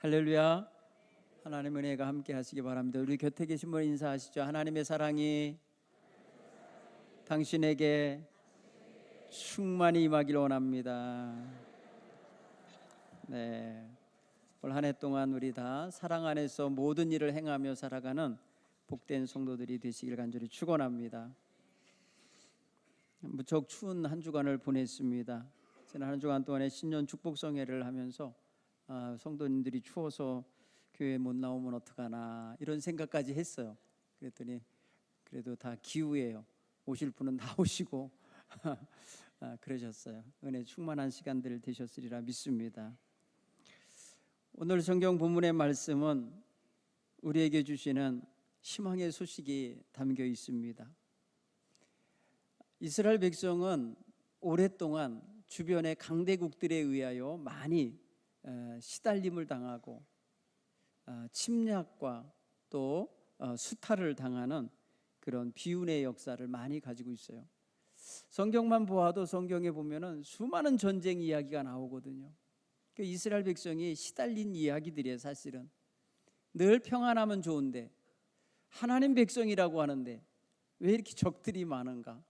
할렐루야. 하나님의 은혜가 함께 하시기 바랍니다. 우리 곁에 계신 분 인사하시죠. 하나님의 사랑이 당신에게 충만히 임하길 원합니다. 네, 올 한 해 동안 우리 다 사랑 안에서 모든 일을 행하며 살아가는 복된 성도들이 되시길 간절히 축원합니다. 무척 추운 한 주간을 보냈습니다. 지난 한 주간 동안에 신년 축복성회를 하면서 성도님들이 추워서 교회 못 나오면 어떡하나 이런 생각까지 했어요. 그랬더니 그래도 다 기후예요. 오실 분은 다 오시고 그러셨어요. 은혜 충만한 시간들 되셨으리라 믿습니다. 오늘 성경 본문의 말씀은 우리에게 주시는 희망의 소식이 담겨 있습니다. 이스라엘 백성은 오랫동안 주변의 강대국들에 의하여 많이 시달림을 당하고 침략과 또 수탈을 당하는 그런 비운의 역사를 많이 가지고 있어요. 성경만 보아도 성경에 보면은 수많은 전쟁 이야기가 나오거든요. 그 이스라엘 백성이 시달린 이야기들이에요. 사실은 늘 평안하면 좋은데 하나님 백성이라고 하는데 왜 이렇게 적들이 많은가?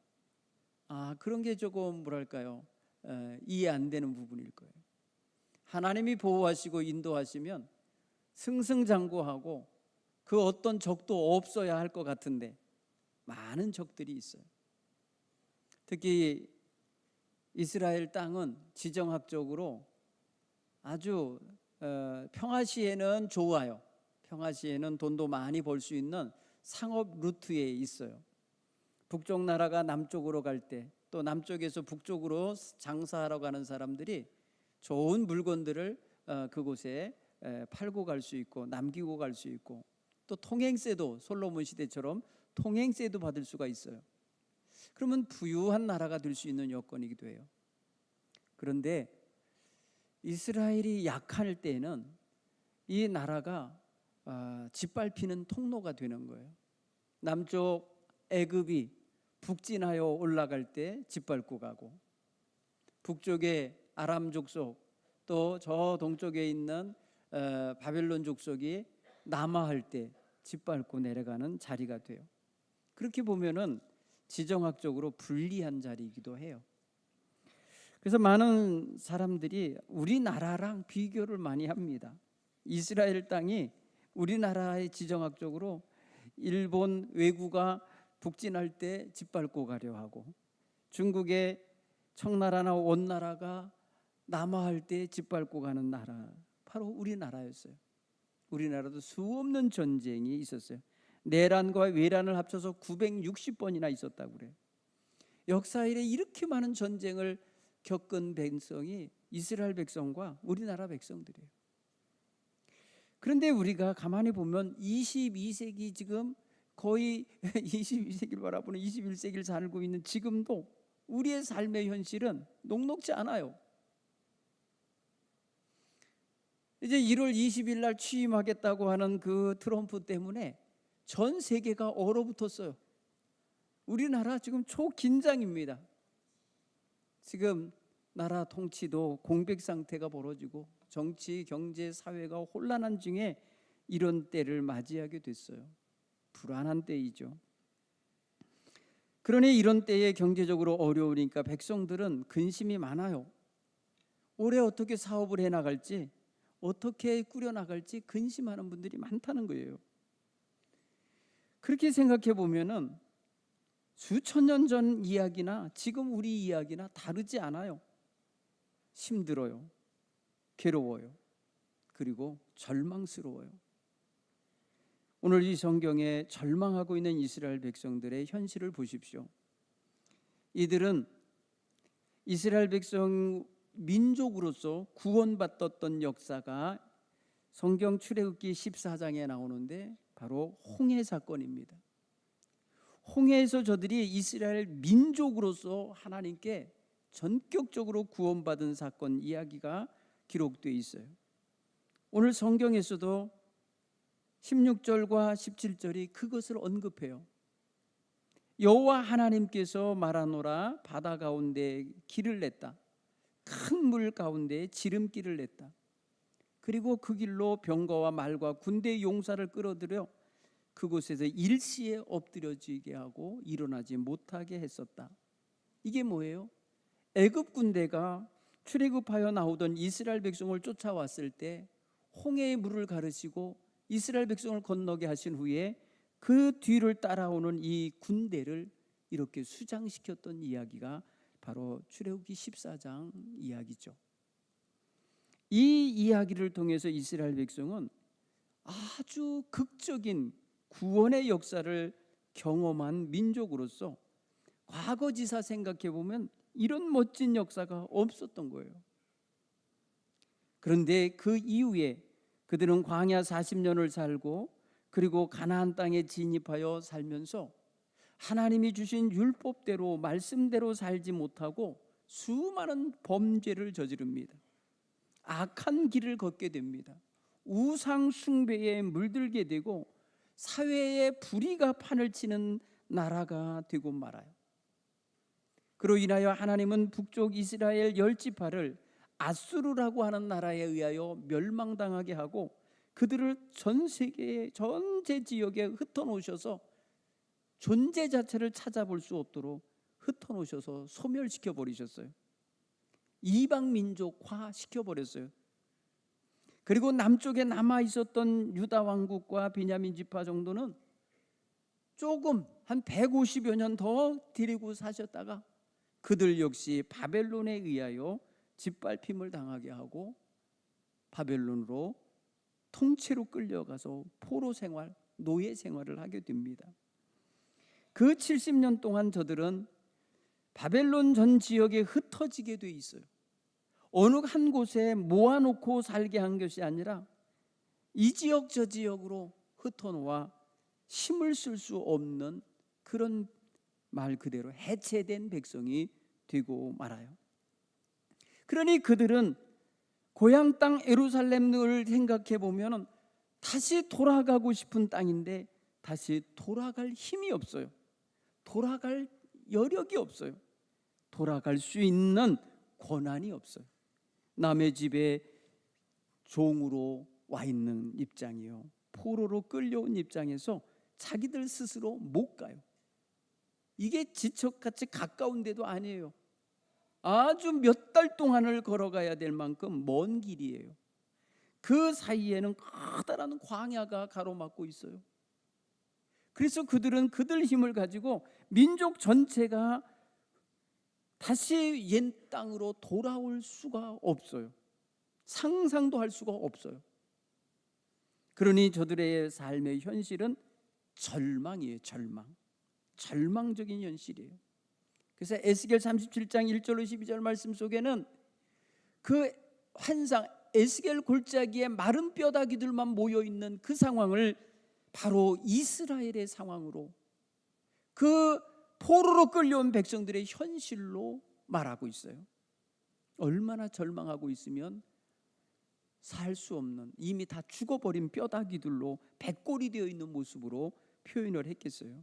그런 게 조금 뭐랄까요? 이해 안 되는 부분일 거예요. 하나님이 보호하시고 인도하시면 승승장구하고 그 어떤 적도 없어야 할 것 같은데 많은 적들이 있어요. 특히 이스라엘 땅은 지정학적으로 아주 평화시에는 좋아요. 평화시에는 돈도 많이 벌 수 있는 상업 루트에 있어요. 북쪽 나라가 남쪽으로 갈 때 또 남쪽에서 북쪽으로 장사하러 가는 사람들이 좋은 물건들을 그곳에 팔고 갈 수 있고 남기고 갈 수 있고 또 통행세도 솔로몬 시대처럼 통행세도 받을 수가 있어요. 그러면 부유한 나라가 될 수 있는 여건이기도 해요. 그런데 이스라엘이 약할 때는 이 나라가 짓밟히는 통로가 되는 거예요. 남쪽 애굽이 북진하여 올라갈 때 짓밟고 가고 북쪽에 아람 족속 또 저 동쪽에 있는 바벨론 족속이 남하할 때 짓밟고 내려가는 자리가 돼요. 그렇게 보면은 지정학적으로 불리한 자리이기도 해요. 그래서 많은 사람들이 우리나라랑 비교를 많이 합니다. 이스라엘 땅이 우리나라의 지정학적으로 일본 왜구가 북진할 때 짓밟고 가려 하고 중국의 청나라나 원나라가 남하할 때 짓밟고 가는 나라 바로 우리나라였어요. 우리나라도 수없는 전쟁이 있었어요. 내란과 외란을 합쳐서 960번이나 있었다고 그래요. 역사 이래 이렇게 많은 전쟁을 겪은 백성이 이스라엘 백성과 우리나라 백성들이에요. 그런데 우리가 가만히 보면 22세기 지금 거의 22세기를 바라보는 21세기를 살고 있는 지금도 우리의 삶의 현실은 녹록지 않아요. 이제 1월 20일 날 취임하겠다고 하는 그 트럼프 때문에 전 세계가 얼어붙었어요. 우리나라 지금 초긴장입니다. 지금 나라 통치도 공백 상태가 벌어지고 정치, 경제, 사회가 혼란한 중에 이런 때를 맞이하게 됐어요. 불안한 때이죠. 그러니 이런 때에 경제적으로 어려우니까 백성들은 근심이 많아요. 올해 어떻게 사업을 해나갈지 어떻게 꾸려나갈지 근심하는 분들이 많다는 거예요. 그렇게 생각해 보면은 수천 년 전 이야기나 지금 우리 이야기나 다르지 않아요. 힘들어요. 괴로워요. 그리고 절망스러워요. 오늘 이 성경에 절망하고 있는 이스라엘 백성들의 현실을 보십시오. 이들은 이스라엘 백성 민족으로서 구원받았던 역사가 성경 출애굽기 14장에 나오는데 바로 홍해 사건입니다. 홍해에서 저들이 이스라엘 민족으로서 하나님께 전격적으로 구원받은 사건 이야기가 기록되어 있어요. 오늘 성경에서도 16절과 17절이 그것을 언급해요. 여호와 하나님께서 말하노라 바다 가운데 길을 냈다. 큰 물 가운데 지름길을 냈다. 그리고 그 길로 병거와 말과 군대 용사를 끌어들여 그곳에서 일시에 엎드려지게 하고 일어나지 못하게 했었다. 이게 뭐예요? 애굽 군대가 출애굽하여 나오던 이스라엘 백성을 쫓아왔을 때 홍해의 물을 가르시고 이스라엘 백성을 건너게 하신 후에 그 뒤를 따라오는 이 군대를 이렇게 수장시켰던 이야기가 바로 출애굽기 14장 이야기죠. 이 이야기를 통해서 이스라엘 백성은 아주 극적인 구원의 역사를 경험한 민족으로서 과거지사 생각해 보면 이런 멋진 역사가 없었던 거예요. 그런데 그 이후에 그들은 광야 40년을 살고 그리고 가나안 땅에 진입하여 살면서 하나님이 주신 율법대로 말씀대로 살지 못하고 수많은 범죄를 저지릅니다. 악한 길을 걷게 됩니다. 우상 숭배에 물들게 되고 사회에 불의가 판을 치는 나라가 되고 말아요. 그로 인하여 하나님은 북쪽 이스라엘 10지파를 아수르라고 하는 나라에 의하여 멸망당하게 하고 그들을 전 세계의 전체 지역에 흩어놓으셔서 존재 자체를 찾아볼 수 없도록 흩어놓으셔서 소멸시켜 버리셨어요. 이방 민족화 시켜버렸어요. 그리고 남쪽에 남아 있었던 유다 왕국과 베냐민 지파 정도는 조금 한 150여 년 더 데리고 사셨다가 그들 역시 바벨론에 의하여 짓밟힘을 당하게 하고 바벨론으로 통째로 끌려가서 포로 생활, 노예 생활을 하게 됩니다. 그 70년 동안 저들은 바벨론 전 지역에 흩어지게 돼 있어요. 어느 한 곳에 모아놓고 살게 한 것이 아니라 이 지역 저 지역으로 흩어놓아 힘을 쓸 수 없는 그런 말 그대로 해체된 백성이 되고 말아요. 그러니 그들은 고향 땅 예루살렘을 생각해 보면 다시 돌아가고 싶은 땅인데 다시 돌아갈 힘이 없어요. 돌아갈 여력이 없어요. 돌아갈 수 있는 권한이 없어요. 남의 집에 종으로 와 있는 입장이요, 포로로 끌려온 입장에서 자기들 스스로 못 가요. 이게 지척같이 가까운 데도 아니에요. 아주 몇 달 동안을 걸어가야 될 만큼 먼 길이에요. 그 사이에는 커다란 광야가 가로막고 있어요. 그래서 그들은 그들 힘을 가지고 민족 전체가 다시 옛 땅으로 돌아올 수가 없어요. 상상도 할 수가 없어요. 그러니 저들의 삶의 현실은 절망이에요. 절망적인 현실이에요. 그래서 에스겔 37장 1절로 12절 말씀 속에는 그 환상, 에스겔 골짜기에 마른 뼈다귀들만 모여있는 그 상황을 바로 이스라엘의 상황으로, 그 포로로 끌려온 백성들의 현실로 말하고 있어요. 얼마나 절망하고 있으면 살 수 없는, 이미 다 죽어버린 뼈다귀들로 백골이 되어 있는 모습으로 표현을 했겠어요.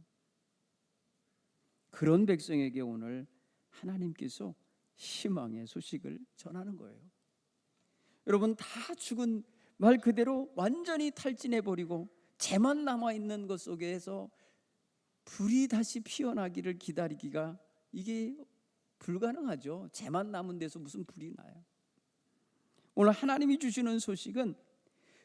그런 백성에게 오늘 하나님께서 희망의 소식을 전하는 거예요. 여러분, 다 죽은, 말 그대로 완전히 탈진해버리고 재만 남아있는 것 속에서 불이 다시 피어나기를 기다리기가 이게 불가능하죠. 재만 남은 데서 무슨 불이 나요. 오늘 하나님이 주시는 소식은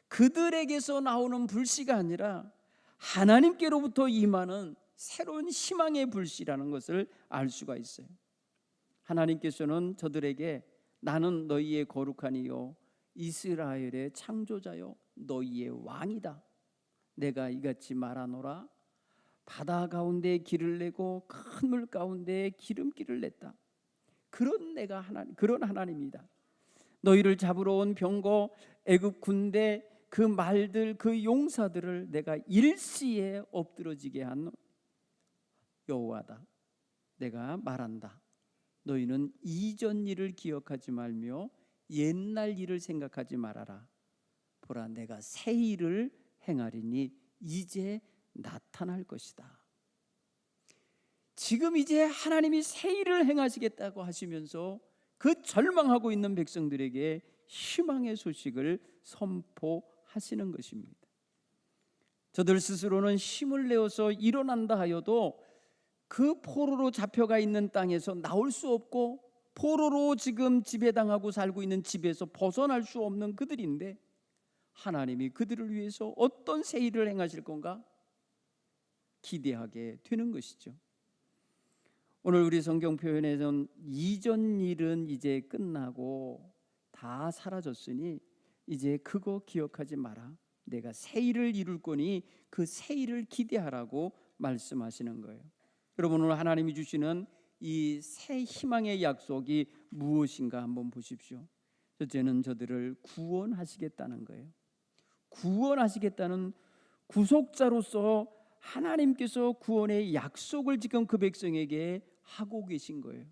그들에게서 나오는 불씨가 아니라 하나님께로부터 임하는 새로운 희망의 불씨라는 것을 알 수가 있어요. 하나님께서는 저들에게 나는 너희의 거룩한 이요 이스라엘의 창조자요 너희의 왕이다. 내가 이같이 말하노라. 바다 가운데 길을 내고 큰 물 가운데 기름길을 냈다. 그런 하나님이다. 너희를 잡으러 온 병거 애굽 군대 그 말들 그 용사들을 내가 일시에 엎드러지게 한 여호와다. 내가 말한다. 너희는 이전 일을 기억하지 말며 옛날 일을 생각하지 말아라. 보라, 내가 새 일을 행하리니 이제 나타날 것이다. 지금 이제 하나님이 새 일을 행하시겠다고 하시면서 그 절망하고 있는 백성들에게 희망의 소식을 선포하시는 것입니다. 저들 스스로는 힘을 내어서 일어난다 하여도 그 포로로 잡혀가 있는 땅에서 나올 수 없고 포로로 지금 지배당하고 살고 있는 집에서 벗어날 수 없는 그들인데 하나님이 그들을 위해서 어떤 새 일을 행하실 건가 기대하게 되는 것이죠. 오늘 우리 성경 표현에서는 이전 일은 이제 끝나고 다 사라졌으니 이제 그거 기억하지 마라. 내가 새 일을 이룰 거니 그 새 일을 기대하라고 말씀하시는 거예요. 여러분, 오늘 하나님이 주시는 이 새 희망의 약속이 무엇인가 한번 보십시오. 첫째는 저들을 구원하시겠다는 거예요. 구원하시겠다는 구속자로서 하나님께서 구원의 약속을 지금 그 백성에게 하고 계신 거예요.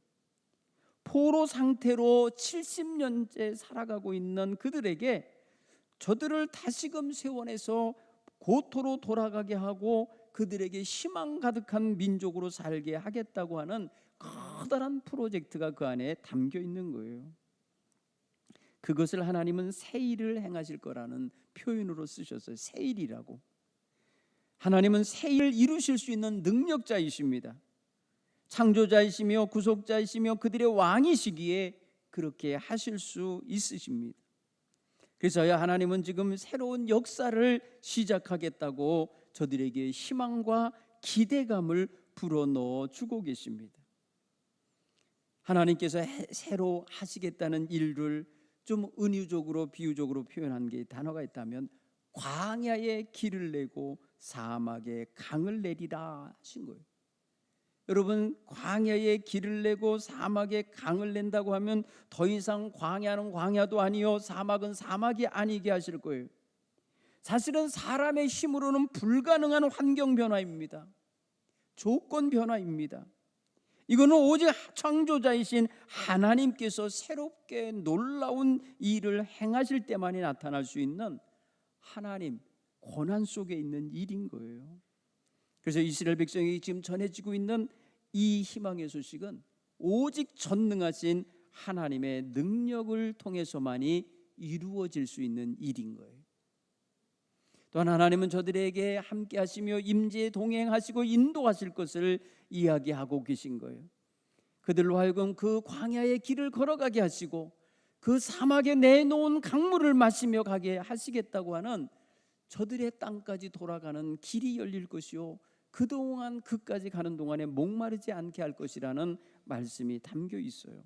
포로 상태로 70년째 살아가고 있는 그들에게 저들을 다시금 세원해서 고토로 돌아가게 하고 그들에게 희망 가득한 민족으로 살게 하겠다고 하는 커다란 프로젝트가 그 안에 담겨 있는 거예요. 그것을 하나님은 새 일을 행하실 거라는 표현으로 쓰셨어요. 새 일이라고. 하나님은 새 일을 이루실 수 있는 능력자이십니다. 창조자이시며 구속자이시며 그들의 왕이시기에 그렇게 하실 수 있으십니다. 그래서야 하나님은 지금 새로운 역사를 시작하겠다고 저들에게 희망과 기대감을 불어넣어 주고 계십니다. 하나님께서 새로 하시겠다는 일을 좀 은유적으로 비유적으로 표현한 게 단어가 있다면 광야에 길을 내고 사막에 강을 내리라 하신 거예요. 여러분, 광야에 길을 내고 사막에 강을 낸다고 하면 더 이상 광야는 광야도 아니요 사막은 사막이 아니게 하실 거예요. 사실은 사람의 힘으로는 불가능한 환경 변화입니다. 조건 변화입니다. 이거는 오직 창조자이신 하나님께서 새롭게 놀라운 일을 행하실 때만이 나타날 수 있는 하나님 권한 속에 있는 일인 거예요. 그래서 이스라엘 백성이 지금 전해지고 있는 이 희망의 소식은 오직 전능하신 하나님의 능력을 통해서만이 이루어질 수 있는 일인 거예요. 또한 하나님은 저들에게 함께 하시며 임재에 동행하시고 인도하실 것을 이야기하고 계신 거예요. 그들로 하여금 그 광야의 길을 걸어가게 하시고 그 사막에 내놓은 강물을 마시며 가게 하시겠다고 하는 저들의 땅까지 돌아가는 길이 열릴 것이요 그동안 그까지 가는 동안에 목마르지 않게 할 것이라는 말씀이 담겨 있어요.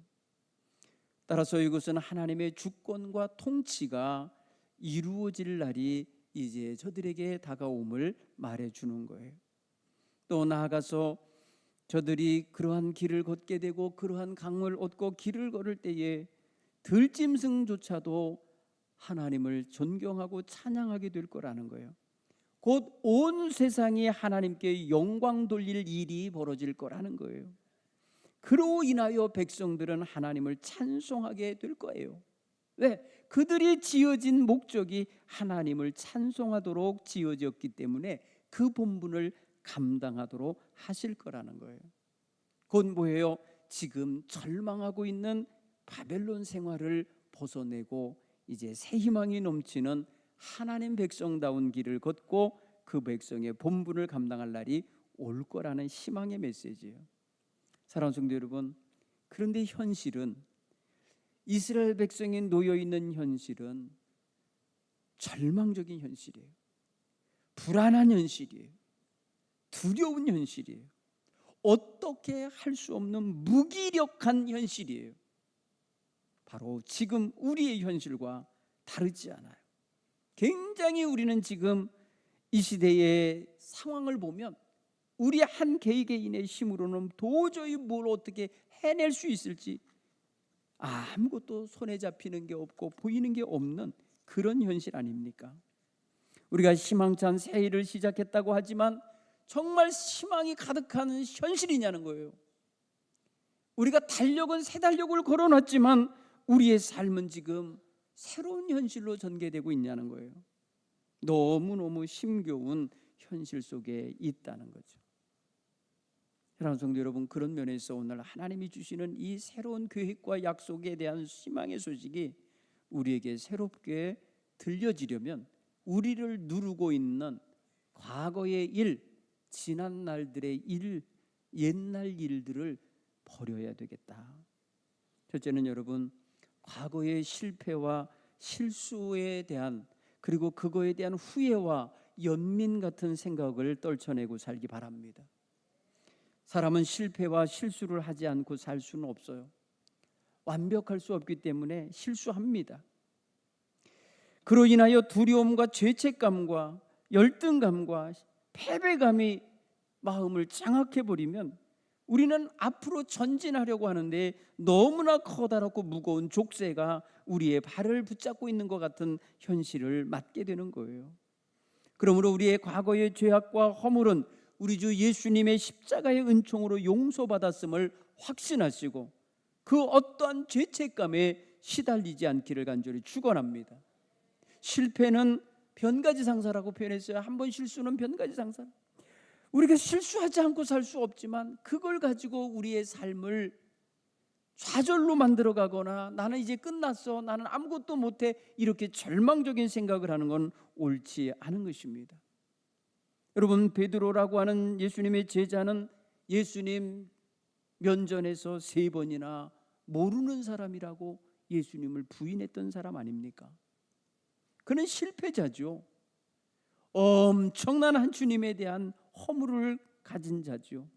따라서 이것은 하나님의 주권과 통치가 이루어질 날이 이제 저들에게 다가옴을 말해주는 거예요. 또 나아가서 저들이 그러한 길을 걷게 되고 그러한 강을 얻고 길을 걸을 때에 들짐승조차도 하나님을 존경하고 찬양하게 될 거라는 거예요. 곧 온 세상이 하나님께 영광 돌릴 일이 벌어질 거라는 거예요. 그로 인하여 백성들은 하나님을 찬송하게 될 거예요. 왜? 그들이 지어진 목적이 하나님을 찬송하도록 지어졌기 때문에 그 본분을 감당하도록 하실 거라는 거예요. 곧 뭐예요? 지금 절망하고 있는 바벨론 생활을 벗어내고 이제 새 희망이 넘치는 하나님 백성다운 길을 걷고 그 백성의 본분을 감당할 날이 올 거라는 희망의 메시지예요. 사랑하는 성도 여러분, 그런데 현실은 이스라엘 백성이 놓여 있는 현실은 절망적인 현실이에요. 불안한 현실이에요. 두려운 현실이에요. 어떻게 할 수 없는 무기력한 현실이에요. 바로 지금 우리의 현실과 다르지 않아요. 굉장히 우리는 지금 이 시대의 상황을 보면 우리 한 개개인의 힘으로는 도저히 뭘 어떻게 해낼 수 있을지 아무것도 손에 잡히는 게 없고 보이는 게 없는 그런 현실 아닙니까? 우리가 희망찬 새 일을 시작했다고 하지만 정말 희망이 가득한 현실이냐는 거예요. 우리가 달력은 새 달력을 걸어놨지만 우리의 삶은 지금 새로운 현실로 전개되고 있냐는 거예요. 너무너무 힘겨운 현실 속에 있다는 거죠. 사랑하는 성도 여러분, 그런 면에서 오늘 하나님이 주시는 이 새로운 계획과 약속에 대한 희망의 소식이 우리에게 새롭게 들려지려면 우리를 누르고 있는 과거의 일, 지난 날들의 일, 옛날 일들을 버려야 되겠다. 첫째는 여러분, 과거의 실패와 실수에 대한, 그리고 그거에 대한 후회와 연민 같은 생각을 떨쳐내고 살기 바랍니다. 사람은 실패와 실수를 하지 않고 살 수는 없어요. 완벽할 수 없기 때문에 실수합니다. 그로 인하여 두려움과 죄책감과 열등감과 패배감이 마음을 장악해버리면 우리는 앞으로 전진하려고 하는데 너무나 커다랗고 무거운 족쇄가 우리의 발을 붙잡고 있는 것 같은 현실을 맞게 되는 거예요. 그러므로 우리의 과거의 죄악과 허물은 우리 주 예수님의 십자가의 은총으로 용서받았음을 확신하시고 그 어떠한 죄책감에 시달리지 않기를 간절히 축원합니다. 실패는 변가지상사라고 표현했어요. 한 번 실수는 변가지상사. 우리가 실수하지 않고 살 수 없지만 그걸 가지고 우리의 삶을 좌절로 만들어가거나 나는 이제 끝났어, 나는 아무것도 못해, 이렇게 절망적인 생각을 하는 건 옳지 않은 것입니다. 여러분, 베드로라고 하는 예수님의 제자는 예수님 면전에서 3번이나 모르는 사람이라고 예수님을 부인했던 사람 아닙니까? 그는 실패자죠. 엄청난 한 주님에 대한 허물을 가진 자죠.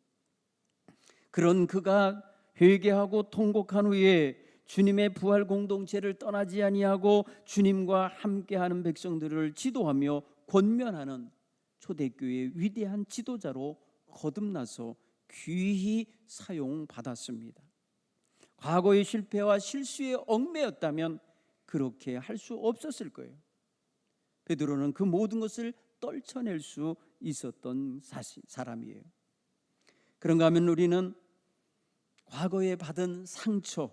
그런 그가 회개하고 통곡한 후에 주님의 부활 공동체를 떠나지 아니하고 주님과 함께하는 백성들을 지도하며 권면하는 초대교회의 위대한 지도자로 거듭나서 귀히 사용받았습니다. 과거의 실패와 실수에 얽매였다면 그렇게 할 수 없었을 거예요. 베드로는 그 모든 것을 떨쳐낼 수 있었던 사람이에요. 그런가 하면 우리는 과거에 받은 상처,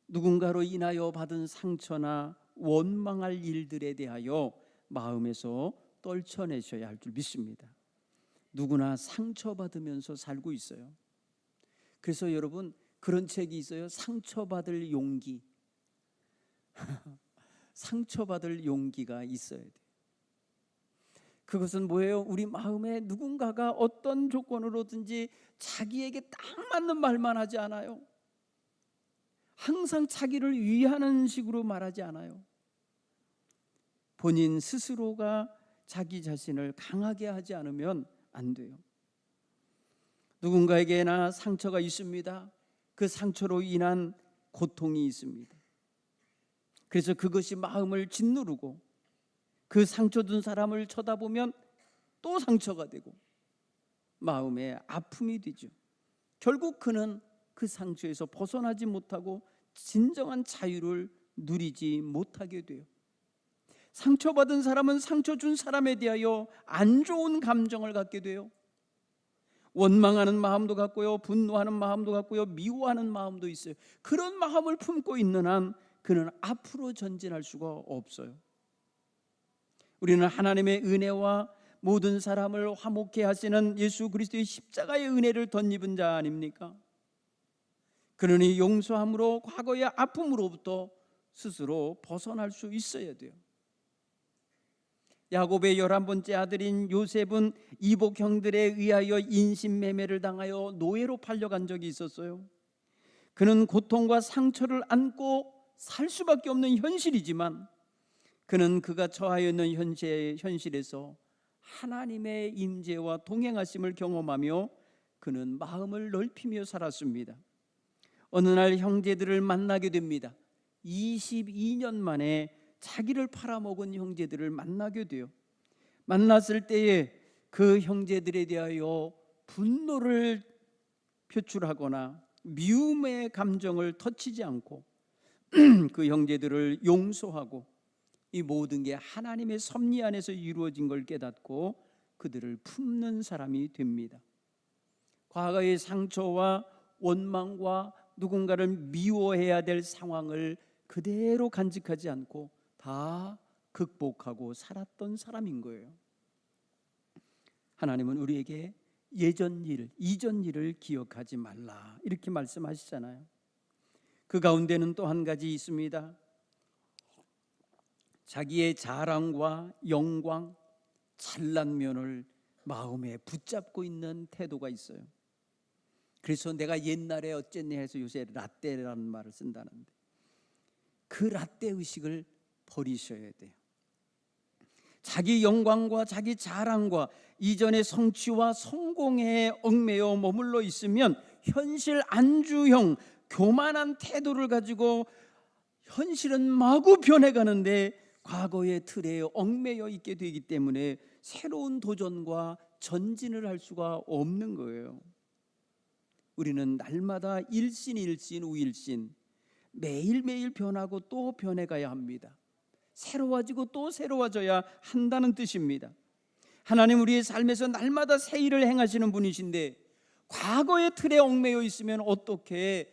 누군가로 인하여 받은 상처나 원망할 일들에 대하여 마음에서 떨쳐내셔야 할 줄 믿습니다. 누구나 상처받으면서 살고 있어요. 그래서 여러분, 그런 책이 있어요. 상처받을 용기. 상처받을 용기가 있어야 돼요. 그것은 뭐예요? 우리 마음에 누군가가 어떤 조건으로든지 자기에게 딱 맞는 말만 하지 않아요. 항상 자기를 위하는 식으로 말하지 않아요. 본인 스스로가 자기 자신을 강하게 하지 않으면 안 돼요. 누군가에게나 상처가 있습니다. 그 상처로 인한 고통이 있습니다. 그래서 그것이 마음을 짓누르고 그 상처 준 사람을 쳐다보면 또 상처가 되고 마음에 아픔이 되죠. 결국 그는 그 상처에서 벗어나지 못하고 진정한 자유를 누리지 못하게 돼요. 상처받은 사람은 상처 준 사람에 대하여 안 좋은 감정을 갖게 돼요. 원망하는 마음도 갖고요, 분노하는 마음도 갖고요, 미워하는 마음도 있어요. 그런 마음을 품고 있는 한 그는 앞으로 전진할 수가 없어요. 우리는 하나님의 은혜와 모든 사람을 화목케 하시는 예수 그리스도의 십자가의 은혜를 덧입은 자 아닙니까? 그러니 용서함으로 과거의 아픔으로부터 스스로 벗어날 수 있어야 돼요. 야곱의 11번째 아들인 요셉은 이복 형들에 의하여 인신매매를 당하여 노예로 팔려간 적이 있었어요. 그는 고통과 상처를 안고 살 수밖에 없는 현실이지만 그는 그가 처하여 있는 현실에서 하나님의 임재와 동행하심을 경험하며 그는 마음을 넓히며 살았습니다. 어느 날 형제들을 만나게 됩니다. 22년 만에 자기를 팔아먹은 형제들을 만나게 돼요. 만났을 때에 그 형제들에 대하여 분노를 표출하거나 미움의 감정을 터치지 않고 그 형제들을 용서하고 이 모든 게 하나님의 섭리 안에서 이루어진 걸 깨닫고 그들을 품는 사람이 됩니다. 과거의 상처와 원망과 누군가를 미워해야 될 상황을 그대로 간직하지 않고 다 극복하고 살았던 사람인 거예요. 하나님은 우리에게 예전 일, 이전 일을 기억하지 말라 이렇게 말씀하시잖아요. 그 가운데는 또 한 가지 있습니다. 자기의 자랑과 영광, 잘난 면을 마음에 붙잡고 있는 태도가 있어요. 그래서 내가 옛날에 어쨌네 해서 요새 라떼라는 말을 쓴다는데, 그 라떼 의식을 버리셔야 돼요. 자기 영광과 자기 자랑과 이전의 성취와 성공에 얽매여 머물러 있으면 현실 안주형 교만한 태도를 가지고 현실은 마구 변해가는데 과거의 틀에 얽매여 있게 되기 때문에 새로운 도전과 전진을 할 수가 없는 거예요. 우리는 날마다 일신 우일신, 매일매일 변하고 또 변해가야 합니다. 새로워지고 또 새로워져야 한다는 뜻입니다. 하나님 우리의 삶에서 날마다 새 일을 행하시는 분이신데 과거의 틀에 얽매여 있으면 어떻게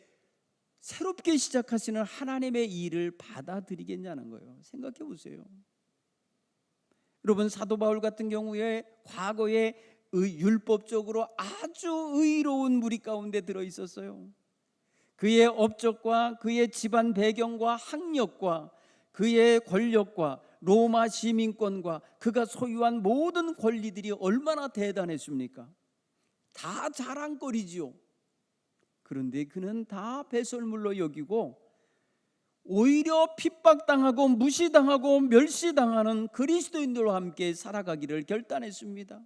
새롭게 시작하시는 하나님의 일을 받아들이겠냐는 거예요. 생각해 보세요. 여러분, 사도 바울 같은 경우에 과거에 율법적으로 아주 의로운 무리 가운데 들어 있었어요. 그의 업적과 그의 집안 배경과 학력과 그의 권력과 로마 시민권과 그가 소유한 모든 권리들이 얼마나 대단했습니까? 다 자랑거리지요. 그런데 그는 다 배설물로 여기고 오히려 핍박당하고 무시당하고 멸시당하는 그리스도인들과 함께 살아가기를 결단했습니다.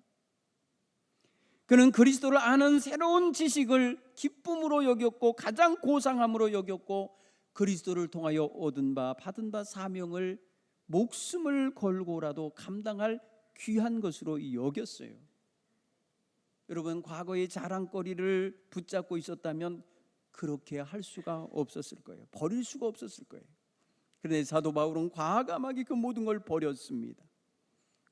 그는 그리스도를 아는 새로운 지식을 기쁨으로 여겼고 가장 고상함으로 여겼고 그리스도를 통하여 얻은 바 받은 바 사명을 목숨을 걸고라도 감당할 귀한 것으로 여겼어요. 여러분, 과거의 자랑거리를 붙잡고 있었다면 그렇게 할 수가 없었을 거예요. 버릴 수가 없었을 거예요. 그런데 사도 바울은 과감하게 그 모든 걸 버렸습니다.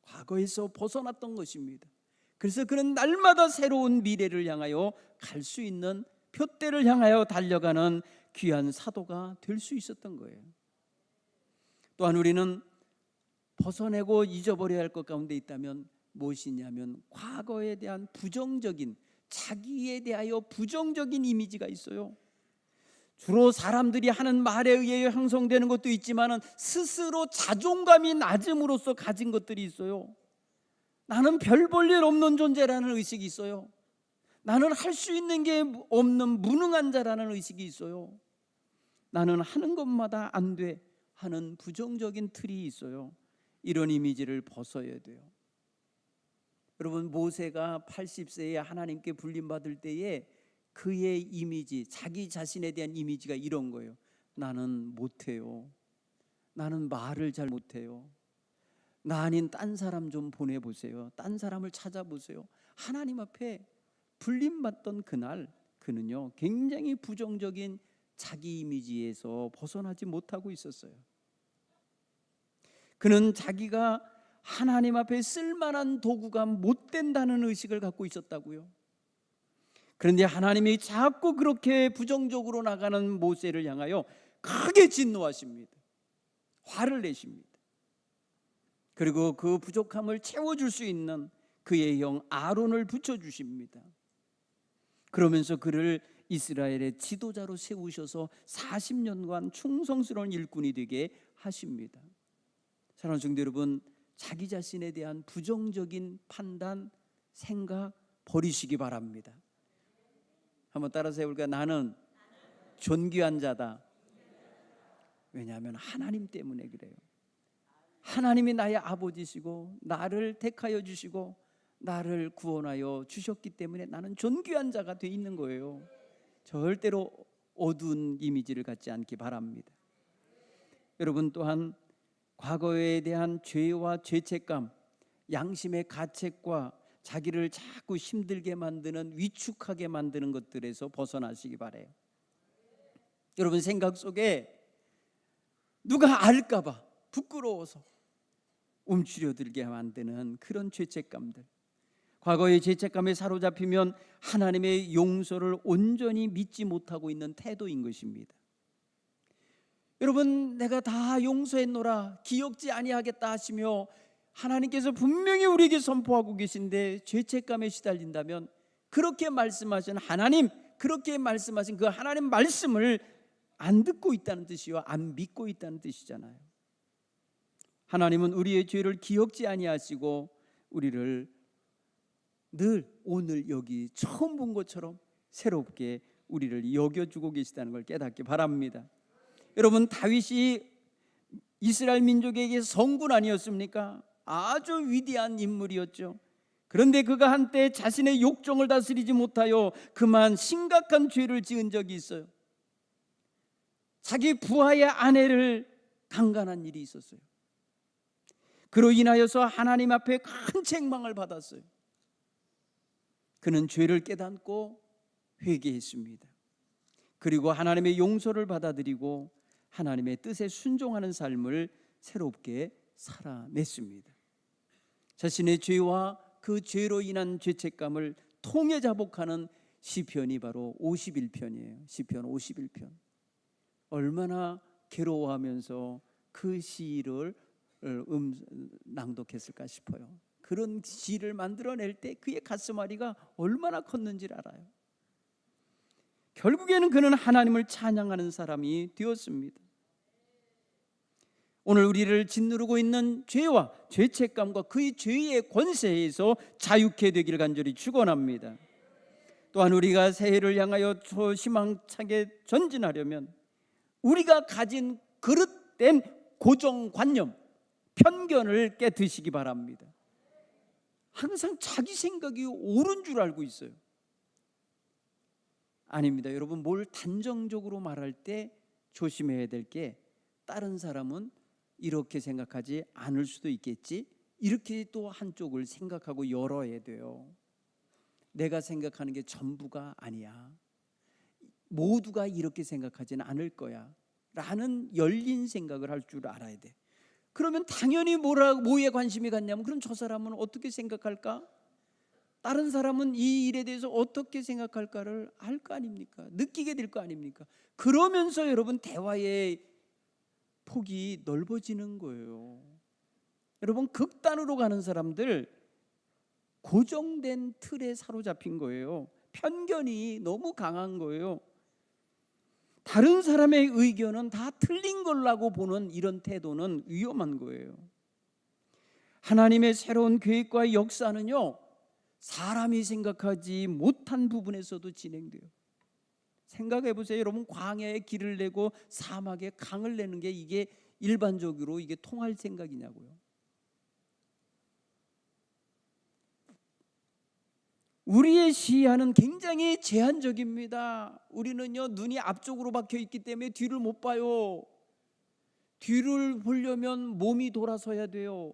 과거에서 벗어났던 것입니다. 그래서 그는 날마다 새로운 미래를 향하여 갈 수 있는, 표대를 향하여 달려가는 귀한 사도가 될 수 있었던 거예요. 또한 우리는 벗어내고 잊어버려야 할 것 가운데 있다면 무엇이냐면 과거에 대한 부정적인, 자기에 대하여 부정적인 이미지가 있어요. 주로 사람들이 하는 말에 의해 형성되는 것도 있지만 스스로 자존감이 낮음으로써 가진 것들이 있어요. 나는 별 볼 일 없는 존재라는 의식이 있어요. 나는 할 수 있는 게 없는 무능한 자라는 의식이 있어요. 나는 하는 것마다 안 돼 하는 부정적인 틀이 있어요. 이런 이미지를 벗어야 돼요. 여러분, 모세가 80세에 하나님께 불림받을 때에 그의 이미지, 자기 자신에 대한 이미지가 이런 거예요. 나는 못해요. 나는 말을 잘 못해요. 나 아닌 딴 사람 좀 보내보세요. 딴 사람을 찾아보세요. 하나님 앞에 불림받던 그날 그는요 굉장히 부정적인 자기 이미지에서 벗어나지 못하고 있었어요. 그는 자기가 하나님 앞에 쓸만한 도구가 못 된다는 의식을 갖고 있었다고요. 그런데 하나님이 자꾸 그렇게 부정적으로 나가는 모세를 향하여 크게 진노하십니다. 화를 내십니다. 그리고 그 부족함을 채워줄 수 있는 그의 형 아론을 붙여주십니다. 그러면서 그를 이스라엘의 지도자로 세우셔서 40년간 충성스러운 일꾼이 되게 하십니다. 사랑하는 성도 여러분, 자기 자신에 대한 부정적인 판단, 생각 버리시기 바랍니다. 한번 따라서 해볼까요? 나는 존귀한 자다. 왜냐하면 하나님 때문에 그래요. 하나님이 나의 아버지시고 나를 택하여 주시고 나를 구원하여 주셨기 때문에 나는 존귀한 자가 돼 있는 거예요. 절대로 어두운 이미지를 갖지 않기 바랍니다. 여러분, 또한 과거에 대한 죄와 죄책감, 양심의 가책과 자기를 자꾸 힘들게 만드는, 위축하게 만드는 것들에서 벗어나시기 바라요. 여러분, 생각 속에 누가 알까 봐 부끄러워서 움츠려들게 만드는 그런 죄책감들, 과거의 죄책감에 사로잡히면 하나님의 용서를 온전히 믿지 못하고 있는 태도인 것입니다. 여러분, 내가 다 용서했노라, 기억지 아니하겠다 하시며 하나님께서 분명히 우리에게 선포하고 계신데 죄책감에 시달린다면 그렇게 말씀하신 하나님, 그렇게 말씀하신 그 하나님 말씀을 안 듣고 있다는 뜻이요, 안 믿고 있다는 뜻이잖아요. 하나님은 우리의 죄를 기억지 아니하시고 우리를 늘 오늘 여기 처음 본 것처럼 새롭게 우리를 여겨주고 계시다는 걸 깨닫기 바랍니다. 여러분, 다윗이 이스라엘 민족에게 성군 아니었습니까? 아주 위대한 인물이었죠. 그런데 그가 한때 자신의 욕정을 다스리지 못하여 그만 심각한 죄를 지은 적이 있어요. 자기 부하의 아내를 강간한 일이 있었어요. 그로 인하여서 하나님 앞에 큰 책망을 받았어요. 그는 죄를 깨닫고 회개했습니다. 그리고 하나님의 용서를 받아들이고 하나님의 뜻에 순종하는 삶을 새롭게 살아냈습니다. 자신의 죄와 그 죄로 인한 죄책감을 통해 자복하는 시편이 바로 51편이에요. 시편 51편. 얼마나 괴로워하면서 그 시를 낭독했을까 싶어요. 그런 시를 만들어낼 때 그의 가슴앓이가 얼마나 컸는지를 알아요. 결국에는 그는 하나님을 찬양하는 사람이 되었습니다. 오늘 우리를 짓누르고 있는 죄와 죄책감과 그의 죄의 권세에서 자유케 되기를 간절히 축원합니다. 또한 우리가 새해를 향하여 희망차게 전진하려면 우리가 가진 그릇된 고정관념, 편견을 깨트시기 바랍니다. 항상 자기 생각이 옳은 줄 알고 있어요. 아닙니다. 여러분, 뭘 단정적으로 말할 때 조심해야 될 게 다른 사람은 이렇게 생각하지 않을 수도 있겠지, 이렇게 또 한쪽을 생각하고 열어야 돼요. 내가 생각하는 게 전부가 아니야. 모두가 이렇게 생각하지는 않을 거야 라는 열린 생각을 할 줄 알아야 돼. 그러면 당연히 뭐에 관심이 갔냐면 그럼 저 사람은 어떻게 생각할까? 다른 사람은 이 일에 대해서 어떻게 생각할까를 알 거 아닙니까? 느끼게 될 거 아닙니까? 그러면서 여러분 대화의 폭이 넓어지는 거예요. 여러분, 극단으로 가는 사람들 고정된 틀에 사로잡힌 거예요. 편견이 너무 강한 거예요. 다른 사람의 의견은 다 틀린 걸라고 보는 이런 태도는 위험한 거예요. 하나님의 새로운 계획과 역사는요, 사람이 생각하지 못한 부분에서도 진행돼요. 생각해 보세요. 여러분, 광야에 길을 내고 사막에 강을 내는 게 이게 일반적으로 이게 통할 생각이냐고요. 우리의 시야는 굉장히 제한적입니다. 우리는요, 눈이 앞쪽으로 박혀 있기 때문에 뒤를 못 봐요. 뒤를 보려면 몸이 돌아서야 돼요.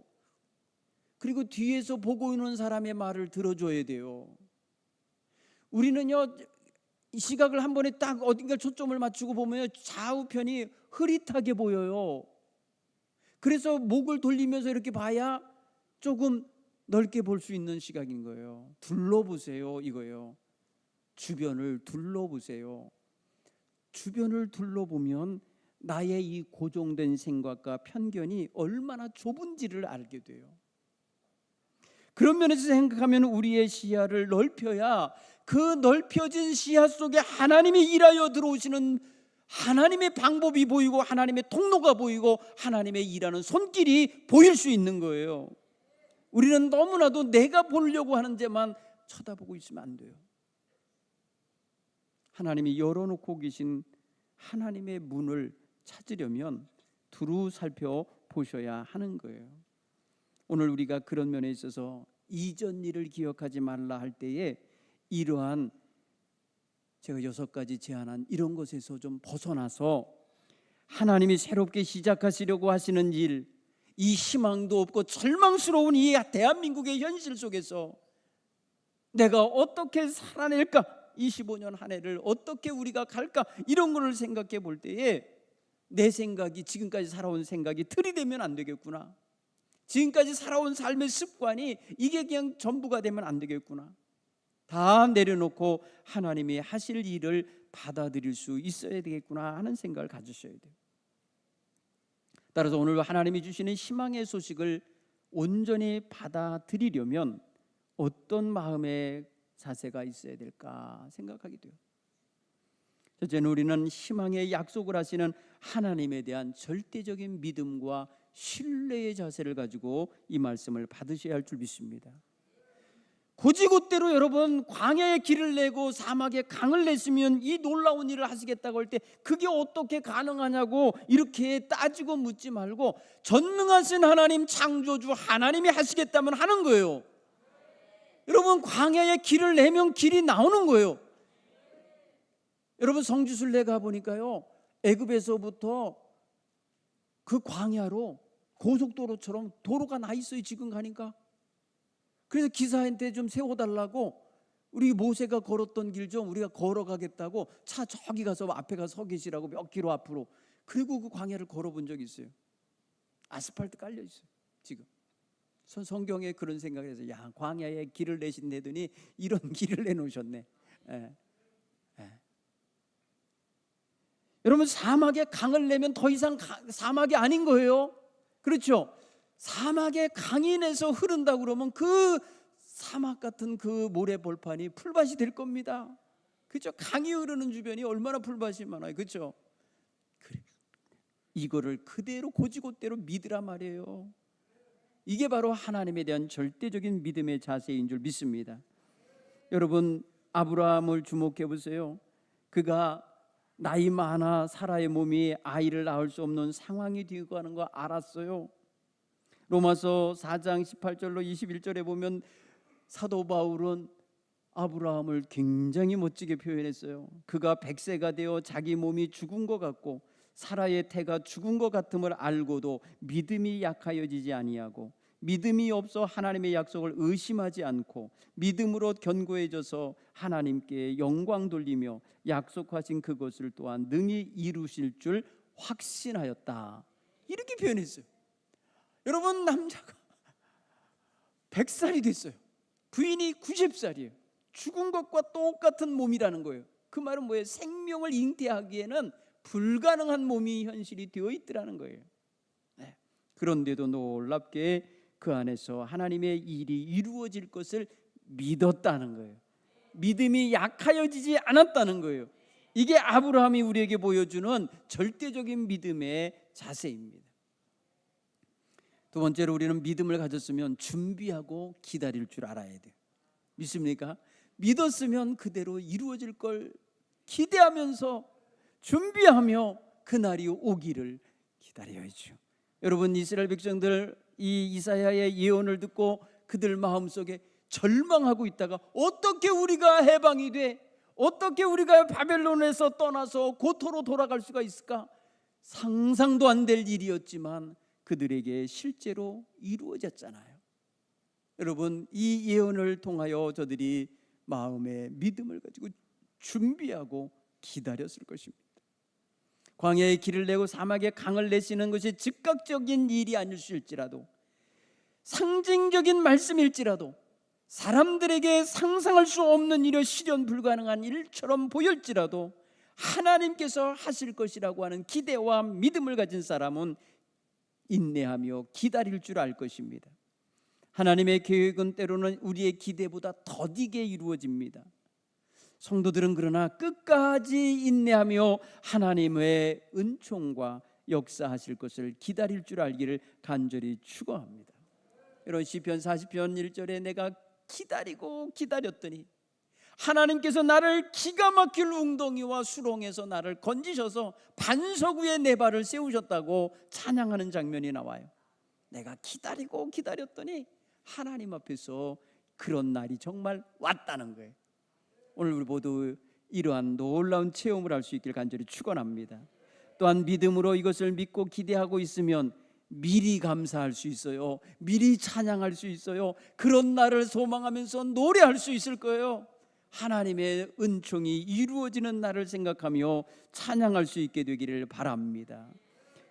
그리고 뒤에서 보고 있는 사람의 말을 들어줘야 돼요. 우리는요, 이 시각을 한 번에 딱 어딘가 초점을 맞추고 보면 좌우편이 흐릿하게 보여요. 그래서 목을 돌리면서 이렇게 봐야 조금 넓게 볼 수 있는 시각인 거예요. 둘러보세요, 이거예요. 주변을 둘러보세요. 주변을 둘러보면 나의 이 고정된 생각과 편견이 얼마나 좁은지를 알게 돼요. 그런 면에서 생각하면 우리의 시야를 넓혀야 그 넓혀진 시야 속에 하나님이 일하여 들어오시는 하나님의 방법이 보이고 하나님의 통로가 보이고 하나님의 일하는 손길이 보일 수 있는 거예요. 우리는 너무나도 내가 보려고 하는 데만 쳐다보고 있으면 안 돼요. 하나님이 열어놓고 계신 하나님의 문을 찾으려면 두루 살펴보셔야 하는 거예요. 오늘 우리가 그런 면에 있어서 이전 일을 기억하지 말라 할 때에 이러한 제가 6가지 제안한 이런 것에서 좀 벗어나서 하나님이 새롭게 시작하시려고 하시는 일, 이 희망도 없고 절망스러운 이 대한민국의 현실 속에서 내가 어떻게 살아낼까, 25년 한 해를 어떻게 우리가 갈까, 이런 거를 생각해 볼 때에 내 생각이 지금까지 살아온 생각이 틀이 되면 안 되겠구나, 지금까지 살아온 삶의 습관이 이게 그냥 전부가 되면 안 되겠구나, 다 내려놓고 하나님이 하실 일을 받아들일 수 있어야 되겠구나 하는 생각을 가지셔야 돼요. 따라서 오늘 하나님이 주시는 희망의 소식을 온전히 받아들이려면 어떤 마음의 자세가 있어야 될까 생각하게 돼요. 첫째는 우리는 희망의 약속을 하시는 하나님에 대한 절대적인 믿음과 신뢰의 자세를 가지고 이 말씀을 받으셔야 할 줄 믿습니다. 고지곳대로 여러분 광야에 길을 내고 사막에 강을 냈으면 이 놀라운 일을 하시겠다고 할 때 그게 어떻게 가능하냐고 이렇게 따지고 묻지 말고 전능하신 하나님, 창조주 하나님이 하시겠다면 하는 거예요. 여러분 광야에 길을 내면 길이 나오는 거예요. 여러분 성지순례 가보니까요, 애굽에서부터 그 광야로 고속도로처럼 도로가 나 있어요. 지금 가니까. 그래서 기사한테 좀 세워달라고, 우리 모세가 걸었던 길 좀 우리가 걸어가겠다고 차 저기 가서 앞에 가서 서 계시라고 몇 킬로 앞으로. 그리고 그 광야를 걸어본 적이 있어요. 아스팔트 깔려 있어요. 지금 성경에 그런 생각을 해서, 야, 광야에 길을 내신다더니 이런 길을 내놓으셨네. 예. 예. 여러분 사막에 강을 내면 더 이상 사막이 아닌 거예요. 그렇죠? 사막에 강이 내서 흐른다고 그러면 그 사막 같은 그 모래 벌판이 풀밭이 될 겁니다. 그렇죠? 강이 흐르는 주변이 얼마나 풀밭이 많아요. 그렇죠? 그래. 이거를 그대로 고지곳대로 믿으라 말이에요. 이게 바로 하나님에 대한 절대적인 믿음의 자세인 줄 믿습니다. 여러분 아브라함을 주목해 보세요. 그가 나이 많아 사라의 몸이 아이를 낳을 수 없는 상황이 되고 가는 거 알았어요. 로마서 4장 18절로 21절에 보면 사도 바울은 아브라함을 굉장히 멋지게 표현했어요. 그가 100세가 되어 자기 몸이 죽은 것 같고 사라의 태가 죽은 것 같음을 알고도 믿음이 약하여지지 아니하고 믿음이 없어 하나님의 약속을 의심하지 않고 믿음으로 견고해져서 하나님께 영광 돌리며 약속하신 그것을 또한 능히 이루실 줄 확신하였다. 이렇게 표현했어요. 여러분 남자가 100살이 됐어요. 부인이 90살이에요. 죽은 것과 똑같은 몸이라는 거예요. 그 말은 뭐예요? 생명을 잉태하기에는 불가능한 몸이 현실이 되어 있더라는 거예요. 네. 그런데도 놀랍게 그 안에서 하나님의 일이 이루어질 것을 믿었다는 거예요. 믿음이 약하여지지 않았다는 거예요. 이게 아브라함이 우리에게 보여주는 절대적인 믿음의 자세입니다. 두 번째로 우리는 믿음을 가졌으면 준비하고 기다릴 줄 알아야 돼요. 믿습니까? 믿었으면 그대로 이루어질 걸 기대하면서 준비하며 그날이 오기를 기다려야죠. 여러분 이스라엘 백성들 이 이사야의 예언을 듣고 그들 마음속에 절망하고 있다가 어떻게 우리가 해방이 돼? 어떻게 우리가 바벨론에서 떠나서 고토로 돌아갈 수가 있을까? 상상도 안 될 일이었지만 그들에게 실제로 이루어졌잖아요. 여러분 이 예언을 통하여 저들이 마음의 믿음을 가지고 준비하고 기다렸을 것입니다. 광야에 길을 내고 사막에 강을 내시는 것이 즉각적인 일이 아닐지라도 상징적인 말씀일지라도 사람들에게 상상할 수 없는 일여 실현 불가능한 일처럼 보일지라도 하나님께서 하실 것이라고 하는 기대와 믿음을 가진 사람은 인내하며 기다릴 줄 알 것입니다. 하나님의 계획은 때로는 우리의 기대보다 더디게 이루어집니다. 성도들은 그러나 끝까지 인내하며 하나님의 은총과 역사하실 것을 기다릴 줄 알기를 간절히 축원합니다. 여러분 시편 40편 1절에 내가 기다리고 기다렸더니 하나님께서 나를 기가 막힐 웅덩이와 수렁에서 나를 건지셔서 반석 위에 내 발을 세우셨다고 찬양하는 장면이 나와요. 내가 기다리고 기다렸더니 하나님 앞에서 그런 날이 정말 왔다는 거예요. 오늘 우리 모두 이러한 놀라운 체험을 할 수 있길 간절히 축원합니다. 또한 믿음으로 이것을 믿고 기대하고 있으면 미리 감사할 수 있어요. 미리 찬양할 수 있어요. 그런 날을 소망하면서 노래할 수 있을 거예요. 하나님의 은총이 이루어지는 날을 생각하며 찬양할 수 있게 되기를 바랍니다.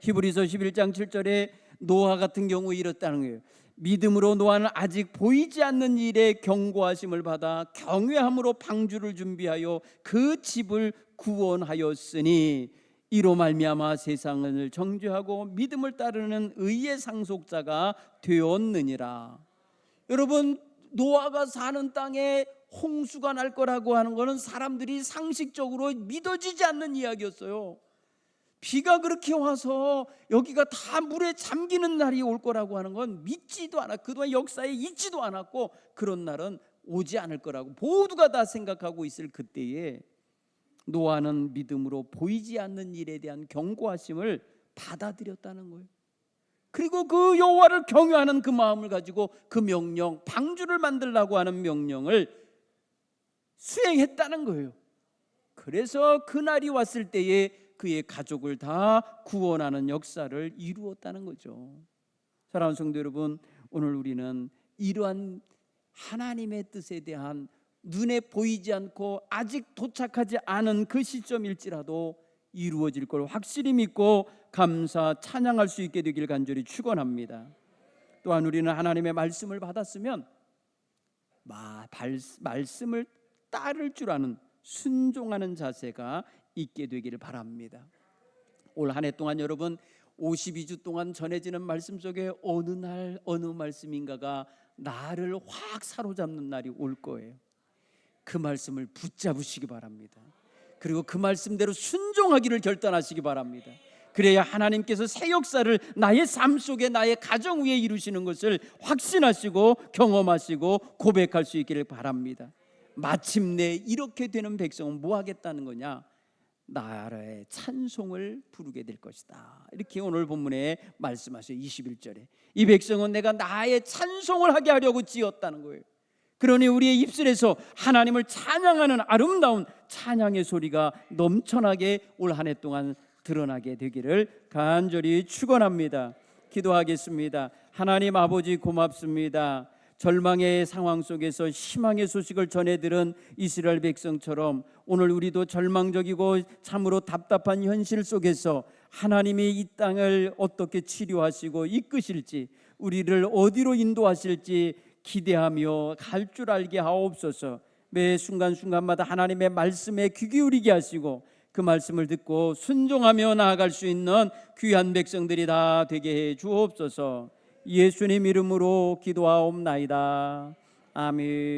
히브리서 11장 7절에 노아 같은 경우 이렇다는 거예요. 믿음으로 노아는 아직 보이지 않는 일에 경고하심을 받아 경외함으로 방주를 준비하여 그 집을 구원하였으니 이로 말미암아 세상을 정죄하고 믿음을 따르는 의의 상속자가 되었느니라. 여러분 노아가 사는 땅에 홍수가 날 거라고 하는 것은 사람들이 상식적으로 믿어지지 않는 이야기였어요. 비가 그렇게 와서 여기가 다 물에 잠기는 날이 올 거라고 하는 건 믿지도 않아. 그동안 역사에 있지도 않았고 그런 날은 오지 않을 거라고 모두가 다 생각하고 있을 그때에 노아는 믿음으로 보이지 않는 일에 대한 경고하심을 받아들였다는 거예요. 그리고 그 여호와를 경외하는 그 마음을 가지고 그 명령, 방주를 만들라고 하는 명령을 수행했다는 거예요. 그래서 그날이 왔을 때에 그의 가족을 다 구원하는 역사를 이루었다는 거죠. 사랑하는 성도 여러분, 오늘 우리는 이러한 하나님의 뜻에 대한 눈에 보이지 않고 아직 도착하지 않은 그 시점일지라도 이루어질 걸 확실히 믿고 감사 찬양할 수 있게 되길 간절히 축원합니다. 또한 우리는 하나님의 말씀을 받았으면 말씀을 따를 줄 아는 순종하는 자세가 있게 되기를 바랍니다. 올 한 해 동안 여러분 52주 동안 전해지는 말씀 속에 어느 날 어느 말씀인가가 나를 확 사로잡는 날이 올 거예요. 그 말씀을 붙잡으시기 바랍니다. 그리고 그 말씀대로 순종하기를 결단하시기 바랍니다. 그래야 하나님께서 새 역사를 나의 삶 속에 나의 가정 위에 이루시는 것을 확신하시고 경험하시고 고백할 수 있기를 바랍니다. 마침내 이렇게 되는 백성은 뭐 하겠다는 거냐? 나라의 찬송을 부르게 될 것이다. 이렇게 오늘 본문에 말씀하셔요. 21절에 이 백성은 내가 나의 찬송을 하게 하려고 지었다는 거예요. 그러니 우리의 입술에서 하나님을 찬양하는 아름다운 찬양의 소리가 넘쳐나게 올 한 해 동안 드러나게 되기를 간절히 축원합니다. 기도하겠습니다. 하나님 아버지 고맙습니다. 절망의 상황 속에서 희망의 소식을 전해 들은 이스라엘 백성처럼 오늘 우리도 절망적이고 참으로 답답한 현실 속에서 하나님이 이 땅을 어떻게 치료하시고 이끄실지, 우리를 어디로 인도하실지 기대하며 갈 줄 알게 하옵소서. 매 순간순간마다 하나님의 말씀에 귀 기울이게 하시고 그 말씀을 듣고 순종하며 나아갈 수 있는 귀한 백성들이 다 되게 해 주옵소서. 예수님 이름으로 기도하옵나이다. 아멘.